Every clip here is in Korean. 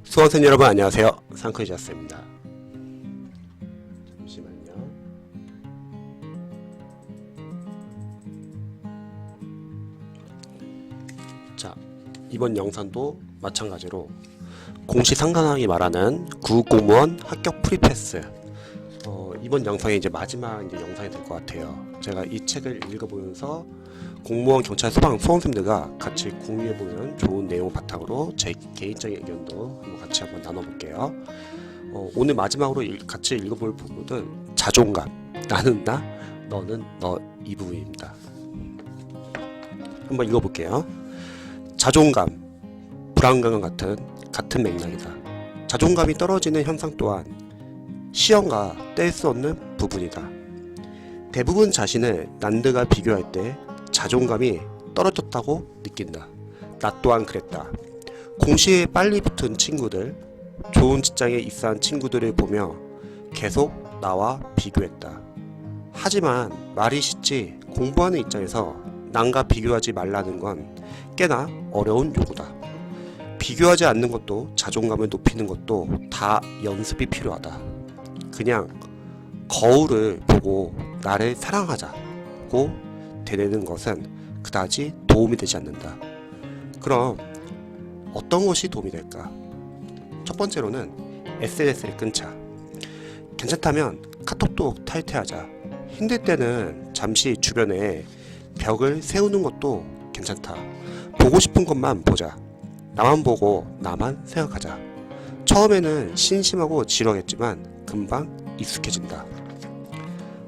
수험생 여러분 안녕하세요. 상크리자스입니다. 잠시만요. 자, 이번 영상도 마찬가지로 공시상관학이 말하는 구급공무원 합격 프리패스. 이번 영상이 이제 마지막 영상이 될 것 같아요. 제가 이 책을 읽어보면서 공무원, 경찰, 소방, 수험생들과 같이 공유해보는 좋은 내용 바탕으로 제 개인적인 의견도 같이 한번 나눠볼게요. 오늘 마지막으로 같이 읽어볼 부분은 자존감. 나는 나, 너는 너, 이 부분입니다. 한번 읽어볼게요. 자존감, 불안감과 같은 맥락이다. 자존감이 떨어지는 현상 또한 시험과 뗄 수 없는 부분이다. 대부분 자신을 남들과 비교할 때 자존감이 떨어졌다고 느낀다. 나 또한 그랬다. 공시에 빨리 붙은 친구들, 좋은 직장에 입사한 친구들을 보며 계속 나와 비교했다. 하지만 말이 쉽지 공부하는 입장에서 남과 비교하지 말라는 건 꽤나 어려운 요구다. 비교하지 않는 것도 자존감을 높이는 것도 다 연습이 필요하다. 그냥 거울을 보고 나를 사랑하자고 되뇌는 것은 그다지 도움이 되지 않는다. 그럼 어떤 것이 도움이 될까? 첫 번째로는 SNS를 끊자. 괜찮다면 카톡도 탈퇴하자. 힘들 때는 잠시 주변에 벽을 세우는 것도 괜찮다. 보고 싶은 것만 보자. 나만 보고 나만 생각하자. 처음에는 심심하고 지루하겠지만 금방 익숙해진다.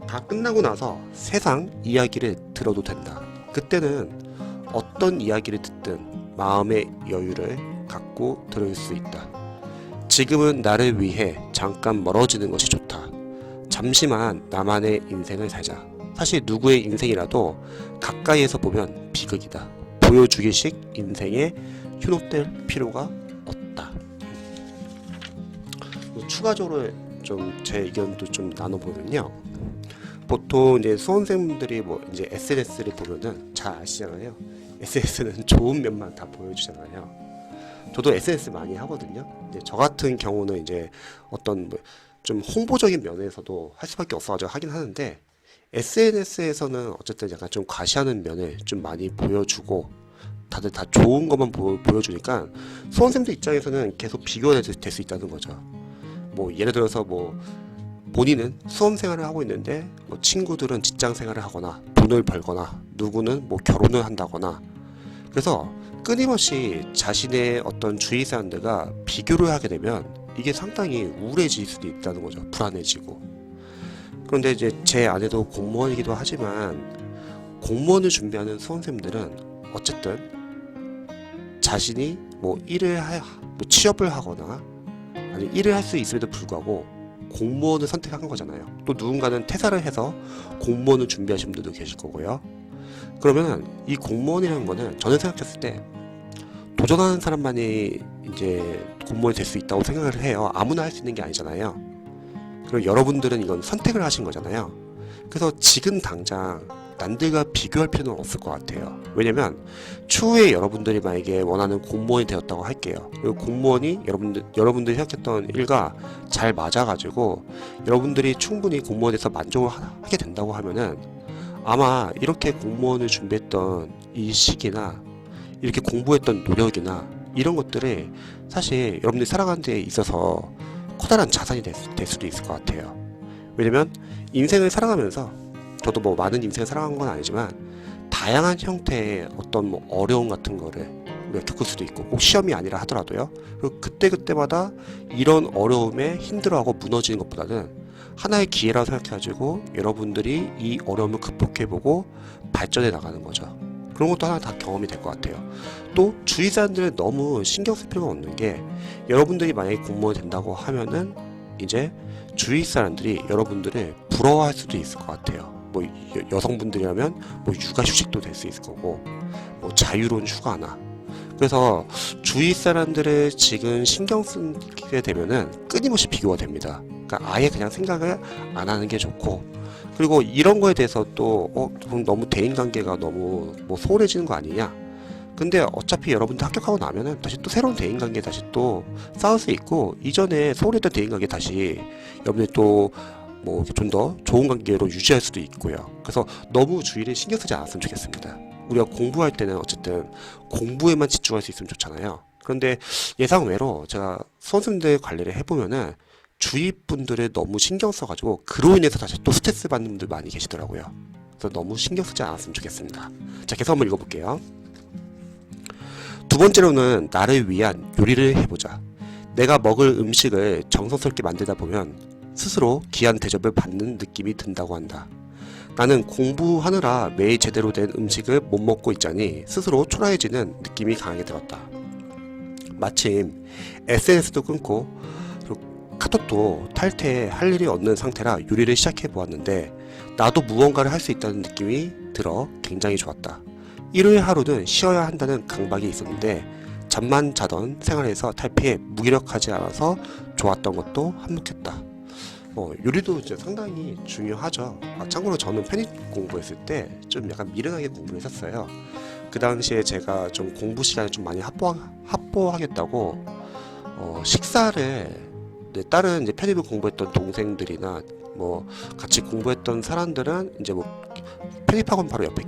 다 끝나고 나서 세상 이야기를 들어도 된다. 그때는 어떤 이야기를 듣든 마음의 여유를 갖고 들을 수 있다. 지금은 나를 위해 잠깐 멀어지는 것이 좋다. 잠시만 나만의 인생을 살자. 사실 누구의 인생이라도 가까이에서 보면 비극이다. 보여주기식 인생에 현혹될 필요가 없다. 추가적으로 좀 제 의견도 좀 나눠보면요. 보통 이제 수험생분들이 이제 SNS를 보면은 잘 아시잖아요. SNS는 좋은 면만 다 보여주잖아요. 저도 SNS 많이 하거든요. 근데 저 같은 경우는 이제 어떤 좀 홍보적인 면에서도 할 수밖에 없어가지고 하긴 하는데, SNS에서는 어쨌든 약간 좀 과시하는 면을 좀 많이 보여주고 다들 다 좋은 것만 보여주니까 수험생들 입장에서는 계속 비교가 될 수 있다는 거죠. 예를 들어서 본인은 수험 생활을 하고 있는데 친구들은 직장 생활을 하거나 돈을 벌거나 누구는 결혼을 한다거나, 그래서 끊임없이 자신의 어떤 주위 사람들과 비교를 하게 되면 이게 상당히 우울해질 수도 있다는 거죠. 불안해지고. 그런데 이제 제 아내도 공무원이기도 하지만 공무원을 준비하는 수험생들은 어쨌든 자신이 취업을 하거나 아니 일을 할 수 있음에도 불구하고 공무원을 선택한 거잖아요. 또 누군가는 퇴사를 해서 공무원을 준비하신 분들도 계실 거고요. 그러면 이 공무원이라는 거는 저는 생각했을 때 도전하는 사람만이 이제 공무원이 될 수 있다고 생각을 해요. 아무나 할 수 있는 게 아니잖아요. 그리고 여러분들은 이건 선택을 하신 거잖아요. 그래서 지금 당장 남들과 비교할 필요는 없을 것 같아요. 왜냐면 추후에 여러분들이 만약에 원하는 공무원이 되었다고 할게요. 그리고 공무원이 여러분들이 생각했던 일과 잘 맞아가지고 여러분들이 충분히 공무원에 대해서 만족을 하게 된다고 하면은 아마 이렇게 공무원을 준비했던 이 시기나 이렇게 공부했던 노력이나 이런 것들이 사실 여러분들이 살아가는 데 있어서 커다란 자산이 될 수도 있을 것 같아요. 왜냐면 인생을 살아가면서 저도 많은 인생을 살아간 건 아니지만 다양한 형태의 어떤 어려움 같은 거를 우리가 겪을 수도 있고, 꼭 시험이 아니라 하더라도요. 그리고 그때마다 이런 어려움에 힘들어하고 무너지는 것보다는 하나의 기회라고 생각해가지고 여러분들이 이 어려움을 극복해보고 발전해 나가는 거죠. 그런 것도 하나 다 경험이 될 것 같아요. 또 주위 사람들은 너무 신경 쓸 필요가 없는 게, 여러분들이 만약에 공무원이 된다고 하면은 이제 주위 사람들이 여러분들을 부러워할 수도 있을 것 같아요. 여성분들이라면 육아 휴직도 될 수 있을 거고, 자유로운 휴가나. 그래서 주위 사람들을 지금 신경 쓰게 되면은 끊임없이 비교가 됩니다. 그러니까 아예 그냥 생각을 안 하는 게 좋고, 그리고 이런 거에 대해서 또 너무 대인관계가 너무 소홀해지는 거 아니냐, 근데 어차피 여러분들 합격하고 나면은 다시 또 새로운 대인관계 다시 또 쌓을 수 있고, 이전에 소홀했던 대인관계 다시 여러분들 또 뭐 좀 더 좋은 관계로 유지할 수도 있고요. 그래서 너무 주위를 신경 쓰지 않았으면 좋겠습니다. 우리가 공부할 때는 어쨌든 공부에만 집중할 수 있으면 좋잖아요. 그런데 예상외로 제가 수험생들 관리를 해보면은 주위 분들을 너무 신경 써가지고 그로 인해서 다시 또 스트레스 받는 분들 많이 계시더라고요. 그래서 너무 신경 쓰지 않았으면 좋겠습니다. 자, 계속 한번 읽어볼게요. 두 번째로는 나를 위한 요리를 해보자. 내가 먹을 음식을 정성스럽게 만들다 보면 스스로 귀한 대접을 받는 느낌이 든다고 한다. 나는 공부하느라 매일 제대로 된 음식을 못 먹고 있자니 스스로 초라해지는 느낌이 강하게 들었다. 마침 SNS도 끊고 카톡도 탈퇴할 일이 없는 상태라 요리를 시작해 보았는데 나도 무언가를 할 수 있다는 느낌이 들어 굉장히 좋았다. 일요일 하루는 쉬어야 한다는 강박이 있었는데 잠만 자던 생활에서 탈피해 무기력하지 않아서 좋았던 것도 한몫했다. 요리도 이제 상당히 중요하죠. 참고로 저는 편입 공부했을 때 좀 약간 미련하게 공부를 했었어요. 그 당시에 제가 좀 공부 시간을 좀 많이 확보하겠다고 식사를 다른 이제 편입을 공부했던 동생들이나 뭐 같이 공부했던 사람들은 이제 뭐 편입학원 바로 옆에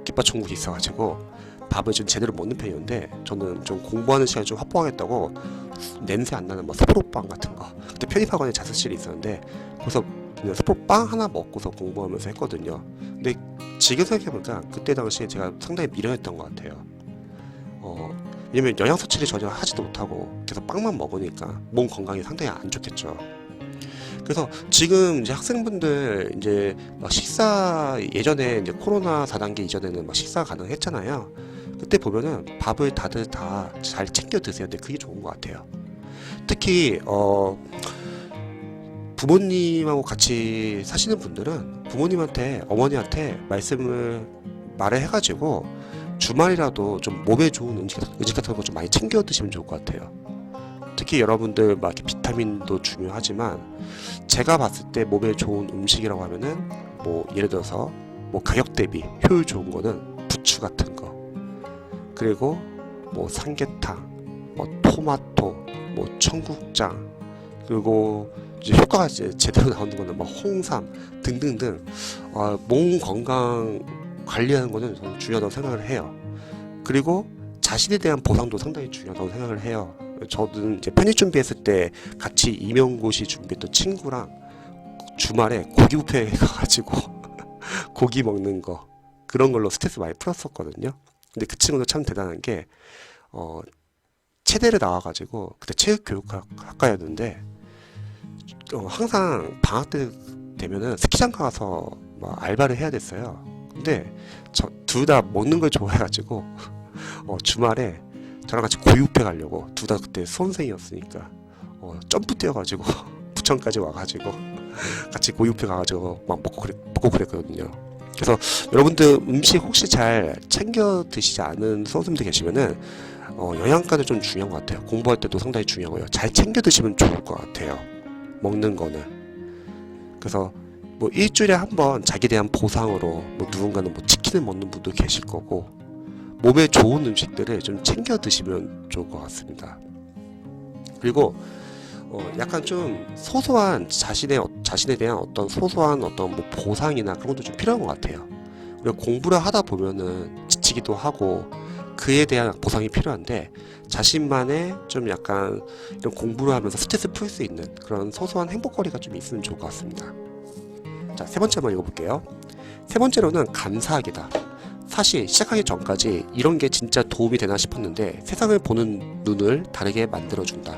김밥천국이 있어가지고 밥을 좀 제대로 먹는 편이었는데 저는 좀 공부하는 시간을 좀 확보하겠다고 냄새 안 나는 뭐 숯불호빵 같은 거, 그때 편입학원에 자습실이 있었는데 거기서 그냥 숯불빵 하나 먹고서 공부하면서 했거든요. 근데 지금 생각해보니까 그때 당시에 제가 상당히 미련했던 것 같아요. 왜냐면 영양 섭취를 전혀 하지도 못하고 계속 빵만 먹으니까 몸 건강이 상당히 안 좋겠죠. 그래서 지금 이제 학생분들 이제 막 식사, 예전에 이제 코로나 4단계 이전에는 막 식사 가능했잖아요. 그때 보면은 밥을 다들 다 잘 챙겨 드세요. 근데 그게 좋은 것 같아요. 특히 부모님하고 같이 사시는 분들은 부모님한테, 어머니한테 말을 해가지고 주말이라도 좀 몸에 좋은 음식 같은 거 좀 많이 챙겨 드시면 좋을 것 같아요. 특히 여러분들 막 이렇게 비타민도 중요하지만 제가 봤을 때 몸에 좋은 음식이라고 하면은 뭐 예를 들어서 뭐 가격 대비 효율 좋은 거는 부추 같은 거, 그리고 뭐 삼계탕, 뭐 토마토, 뭐 청국장, 그리고 이제 효과가 이제 제대로 나오는 거는 뭐 홍삼 등등등. 몸 건강 관리하는 거는 저는 중요하다고 생각을 해요. 그리고 자신에 대한 보상도 상당히 중요하다고 생각을 해요. 저는 이제 편입 준비했을 때 같이 임용고시 준비했던 친구랑 주말에 고기 뷔페에 가가지고 고기 먹는 거, 그런 걸로 스트레스 많이 풀었었거든요. 근데 그 친구도 참 대단한 게 체대를 나와가지고 그때 체육교육학과였는데 항상 방학 때 되면은 스키장 가서 막 알바를 해야 됐어요. 근데 저 둘 다 먹는 걸 좋아해가지고 주말에 저랑 같이 고기 뷔페 가려고, 둘 다 그때 수험생이었으니까 점프 뛰어가지고 부천까지 와가지고 같이 고기 뷔페 가가지고 막 먹고 그랬거든요. 그래서 여러분들 음식 혹시 잘 챙겨 드시지 않은 수험생들 계시면은 영양가도 좀 중요한 것 같아요. 공부할 때도 상당히 중요하고요. 잘 챙겨 드시면 좋을 것 같아요. 먹는 거는. 그래서 뭐 일주일에 한 번 자기에 대한 보상으로 뭐 누군가는 뭐 치킨을 먹는 분도 계실 거고, 몸에 좋은 음식들을 좀 챙겨 드시면 좋을 것 같습니다. 그리고 약간 좀 소소한 자신에 대한 어떤 소소한 어떤 뭐 보상이나 그런 것도 좀 필요한 것 같아요. 그리고 공부를 하다 보면은 지치기도 하고 그에 대한 보상이 필요한데, 자신만의 좀 약간 이런 공부를 하면서 스트레스 풀 수 있는 그런 소소한 행복거리가 좀 있으면 좋을 것 같습니다. 자, 세 번째 한번 읽어볼게요. 세 번째로는 감사하기다. 사실 시작하기 전까지 이런 게 진짜 도움이 되나 싶었는데 세상을 보는 눈을 다르게 만들어준다.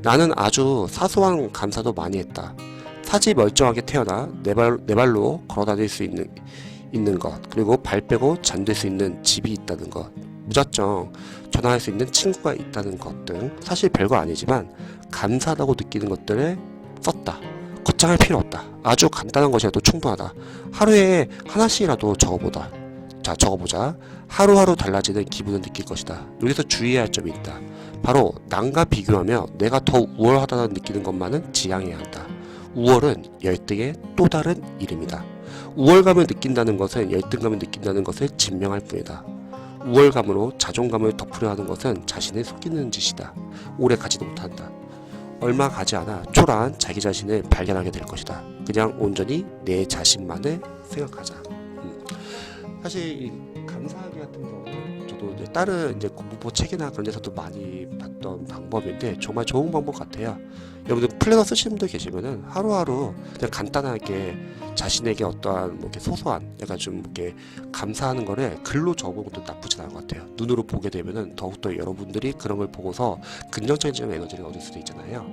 나는 아주 사소한 감사도 많이 했다. 사지 멀쩡하게 태어나 내 발로 걸어 다닐 수 있는 것, 그리고 발 빼고 잠들 수 있는 집이 있다는 것, 무작정 전화할 수 있는 친구가 있다는 것 등 사실 별거 아니지만 감사하다고 느끼는 것들을 썼다. 거창할 필요 없다. 아주 간단한 것이라도 충분하다. 하루에 하나씩이라도 적어보자. 하루하루 달라지는 기분을 느낄 것이다. 여기서 주의해야 할 점이 있다. 바로 남과 비교하며 내가 더 우월하다는 느끼는 것만은 지양해야 한다. 우월은 열등의 또 다른 이름이다. 우월감을 느낀다는 것은 열등감을 느낀다는 것을 증명할 뿐이다. 우월감으로 자존감을 덮으려 하는 것은 자신을 속이는 짓이다. 오래 가지도 못한다. 얼마 가지 않아 초라한 자기 자신을 발견하게 될 것이다. 그냥 온전히 내 자신만을 생각하자. 사실 이 감사하기 같은 경우는 저도 이제 다른 이제 공부법 책이나 그런 데서도 많이 봤던 방법인데 정말 좋은 방법 같아요. 여러분들 플래너 쓰시는 분들 계시면은 하루하루 그냥 간단하게 자신에게 어떠한 뭐 이렇게 소소한 약간 좀 이렇게 감사하는 거를 글로 적어보는 것도 나쁘진 않은 것 같아요. 눈으로 보게 되면은 더욱더 여러분들이 그런 걸 보고서 긍정적인 에너지를 얻을 수도 있잖아요.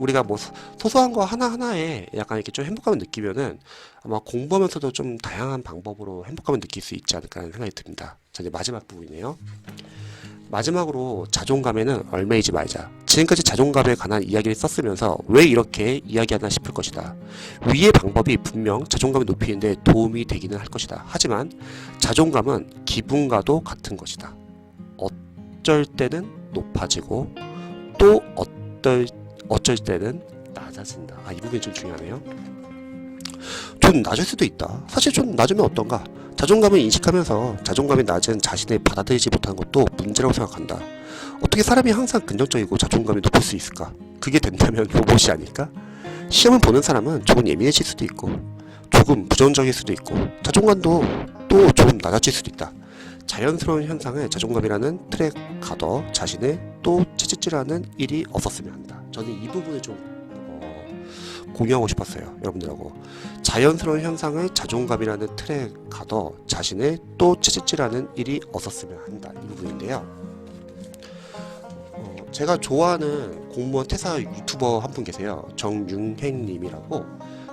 우리가 뭐 소소한 거 하나하나에 약간 이렇게 좀 행복감을 느끼면은 아마 공부하면서도 좀 다양한 방법으로 행복감을 느낄 수 있지 않을까 하는 생각이 듭니다. 자, 이제 마지막 부분이네요. 마지막으로 자존감에는 얽매이지 말자. 지금까지 자존감에 관한 이야기를 썼으면서 왜 이렇게 이야기하나 싶을 것이다. 위의 방법이 분명 자존감을 높이는 데 도움이 되기는 할 것이다. 하지만 자존감은 기분과도 같은 것이다. 어쩔 때는 높아지고 또 어쩔 때는 낮아진다. 이 부분이 좀 중요하네요. 좀 낮을 수도 있다. 사실 좀 낮으면 어떤가? 자존감을 인식하면서 자존감이 낮은 자신을 받아들이지 못하는 것도 문제라고 생각한다. 어떻게 사람이 항상 긍정적이고 자존감이 높을 수 있을까? 그게 된다면 로봇이 아닐까? 시험을 보는 사람은 조금 예민해질 수도 있고 조금 부정적일 수도 있고 자존감도 또 조금 낮아질 수도 있다. 자연스러운 현상을 자존감이라는 틀에 가둬 자신을 또 채찍질하는 일이 없었으면 한다. 저는 이 부분을 좀 공유하고 싶었어요. 여러분들하고 자연스러운 현상을 자존감이라는 틀에 가둬 자신을 또 채찍질하는 일이 없었으면 한다. 이 부분인데요. 제가 좋아하는 공무원 퇴사 유튜버 한 분 계세요. 정윤행님이라고.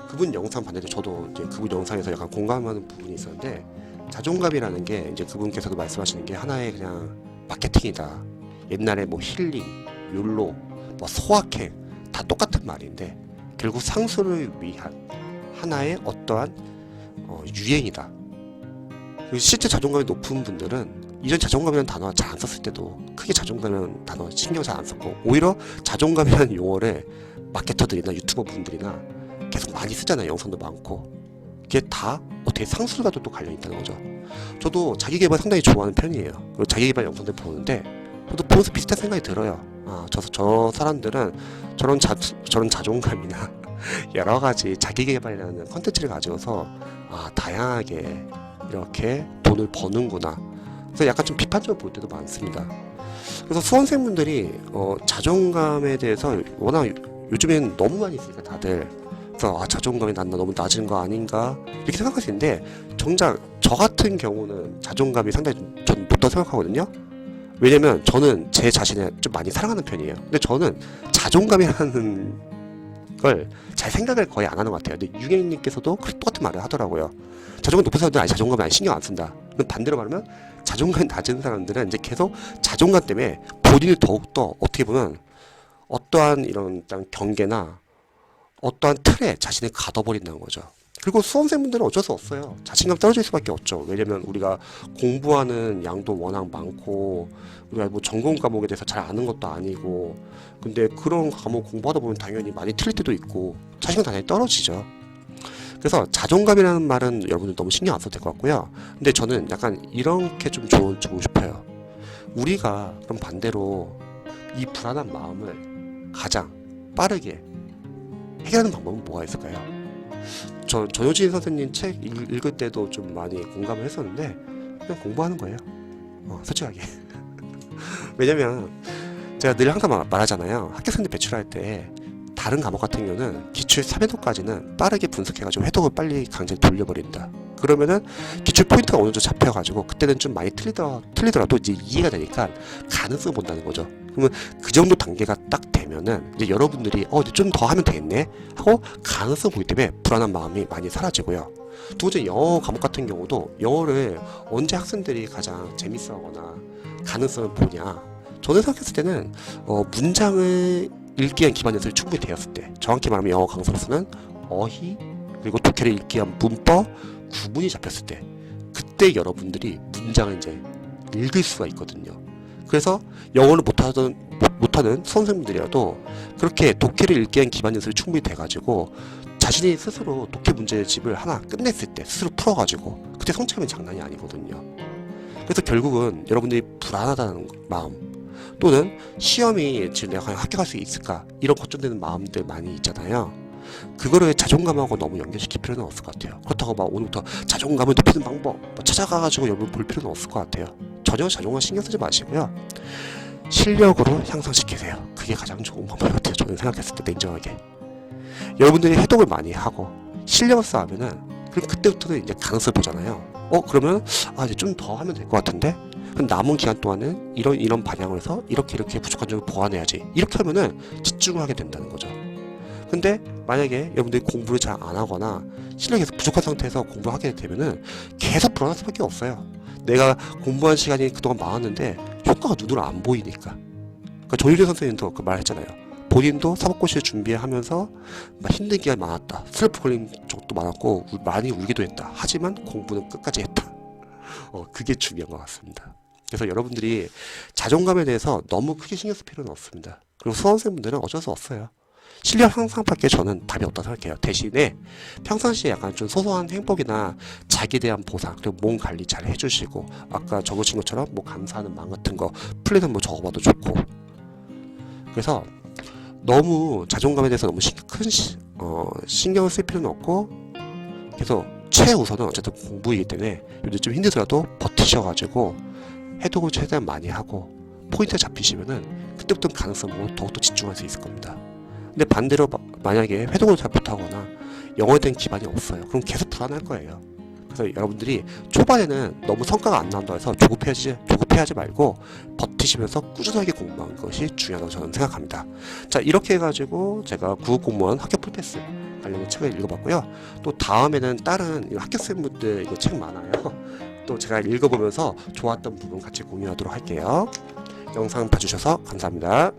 그분 영상 봤는데 저도 이제 그분 영상에서 약간 공감하는 부분이 있었는데 자존감이라는 게 이제 그분께서도 말씀하시는 게 하나의 그냥 마케팅이다. 옛날에 뭐 힐링, 욜로, 뭐 소확행 다 똑같은 말인데 결국 상수를 위한 하나의 어떠한 유행이다. 실제 자존감이 높은 분들은 이전 자존감이라는 단어 잘 안 썼을 때도 크게 자존감이라는 단어 신경 잘 안 썼고 오히려 자존감이라는 용어를 마케터들이나 유튜버 분들이나 계속 많이 쓰잖아요. 영상도 많고 그게 다 어떻게 상술과도 또 관련이 있다는 거죠. 저도 자기계발 상당히 좋아하는 편이에요. 그리고 자기계발 영상들 보는데 저도 보면서 비슷한 생각이 들어요. 저 사람들은 저런 자존감이나 여러 가지 자기계발이라는 컨텐츠를 가지고서 다양하게 이렇게 돈을 버는구나. 그래서 약간 좀 비판적으로 볼 때도 많습니다. 그래서 수험생분들이 자존감에 대해서 워낙 요즘엔 너무 많이 있으니까 다들 그래서 자존감이 너무 낮은 거 아닌가 이렇게 생각하시는데 정작 저 같은 경우는 자존감이 상당히 전 높다고 생각하거든요. 왜냐면 저는 제 자신을 좀 많이 사랑하는 편이에요. 근데 저는 자존감이라는 걸 잘 생각을 거의 안 하는 것 같아요. 근데 유경님께서도 똑같은 말을 하더라고요. 자존감 높은 사람들은 자존감에 신경 안 쓴다. 반대로 말하면 자존감이 낮은 사람들은 이제 계속 자존감 때문에 본인을 더욱더 어떻게 보면 어떠한 이런 경계나 어떠한 틀에 자신을 가둬버린다는 거죠. 그리고 수험생분들은 어쩔 수 없어요. 자신감 떨어질 수밖에 없죠. 왜냐면 우리가 공부하는 양도 워낙 많고 우리가 뭐 전공 과목에 대해서 잘 아는 것도 아니고 근데 그런 과목 공부하다 보면 당연히 많이 틀릴 때도 있고 자신감 당연히 떨어지죠. 그래서 자존감이라는 말은 여러분들 너무 신경 안 써도 될 것 같고요. 근데 저는 약간 이렇게 좀 주고 싶어요. 우리가 그럼 반대로 이 불안한 마음을 가장 빠르게 해결하는 방법은 뭐가 있을까요? 전효진 선생님 책 읽을 때도 좀 많이 공감을 했었는데 그냥 공부하는 거예요. 솔직하게. 왜냐면 제가 늘 항상 말하잖아요. 학교생들 배출할 때 다른 과목 같은 경우는 기출 3회독까지는 빠르게 분석해가지고 회독을 빨리 강제로 돌려버린다. 그러면은 기출 포인트가 어느 정도 잡혀가지고 그때는 좀 많이 틀리더라도 이제 이해가 되니까 가능성을 본다는 거죠. 그러면 그 정도 단계가 딱 되면은 이제 여러분들이 좀 더 하면 되겠네 하고 가능성 보기 때문에 불안한 마음이 많이 사라지고요. 두 번째 영어 과목 같은 경우도 영어를 언제 학생들이 가장 재밌어하거나 가능성을 보냐. 저는 생각했을 때는 문장을 읽기 위한 기반 연습이 충분히 되었을 때, 정확히 말하면 영어 강사로서는 어휘 그리고 독해를 읽기 위한 문법 구분이 잡혔을 때, 그때 여러분들이 문장을 이제 읽을 수가 있거든요. 그래서 영어를 못하는 선생님들이라도 그렇게 독해를 읽기 위한 기반 연습이 충분히 돼가지고 자신이 스스로 독해 문제집을 하나 끝냈을 때 스스로 풀어가지고 그때 성취감이 장난이 아니거든요. 그래서 결국은 여러분들이 불안하다는 마음 또는 시험이 지금 내가 과연 합격할 수 있을까 이런 걱정되는 마음들 많이 있잖아요. 그거를 자존감하고 너무 연결시킬 필요는 없을 것 같아요. 그렇다고 막 오늘부터 자존감을 높이는 방법 찾아가가지고 여러분 볼 필요는 없을 것 같아요. 전혀 자존감 신경 쓰지 마시고요. 실력으로 향상시키세요. 그게 가장 좋은 방법 같아요. 저는 생각했을 때 냉정하게. 여러분들이 해독을 많이 하고 실력을 쌓으면은 그럼 그때부터는 이제 가능성을 보잖아요. 그러면 이제 좀 더 하면 될 것 같은데 그럼 남은 기간 동안은 이런 방향으로 해서 이렇게 부족한 점을 보완해야지. 이렇게 하면은 집중을 하게 된다는 거죠. 근데 만약에 여러분들이 공부를 잘 안 하거나 실력이 계속 부족한 상태에서 공부를 하게 되면은 계속 불안할 수밖에 없어요. 내가 공부한 시간이 그동안 많았는데 효과가 눈으로 안 보이니까. 그러니까 조유리 선생님도 그 말했잖아요. 본인도 사법고시를 준비하면서 막 힘든 기간이 많았다. 슬럼프 걸린 적도 많았고 많이 울기도 했다. 하지만 공부는 끝까지 했다. 그게 중요한 것 같습니다. 그래서 여러분들이 자존감에 대해서 너무 크게 신경 쓸 필요는 없습니다. 그리고 수험생분들은 어쩔 수 없어요. 실력 향상밖에 저는 답이 없다고 생각해요. 대신에 평상시에 약간 좀 소소한 행복이나 자기에 대한 보상 그리고 몸 관리 잘 해주시고 아까 적으신 것처럼 뭐 감사하는 마음 같은 거 플랜은 뭐 적어봐도 좋고 그래서 너무 자존감에 대해서 너무 신경을 쓸 필요는 없고 그래서 최우선은 어쨌든 공부이기 때문에 요즘 좀 힘들더라도 버티셔가지고 해독을 최대한 많이 하고 포인트가 잡히시면은 그때부터는 가능성으로 더욱더 집중할 수 있을 겁니다. 근데 반대로 만약에 회독을 잘 못하거나 영어에 대한 기반이 없어요. 그럼 계속 불안할 거예요. 그래서 여러분들이 초반에는 너무 성과가 안 나온다고 해서 조급해하지 말고 버티시면서 꾸준하게 공부하는 것이 중요하다고 저는 생각합니다. 자, 이렇게 해가지고 제가 구급공무원 합격 풀패스 관련된 책을 읽어봤고요. 또 다음에는 다른 합격생분들 이거 책 많아요. 또 제가 읽어보면서 좋았던 부분 같이 공유하도록 할게요. 영상 봐주셔서 감사합니다.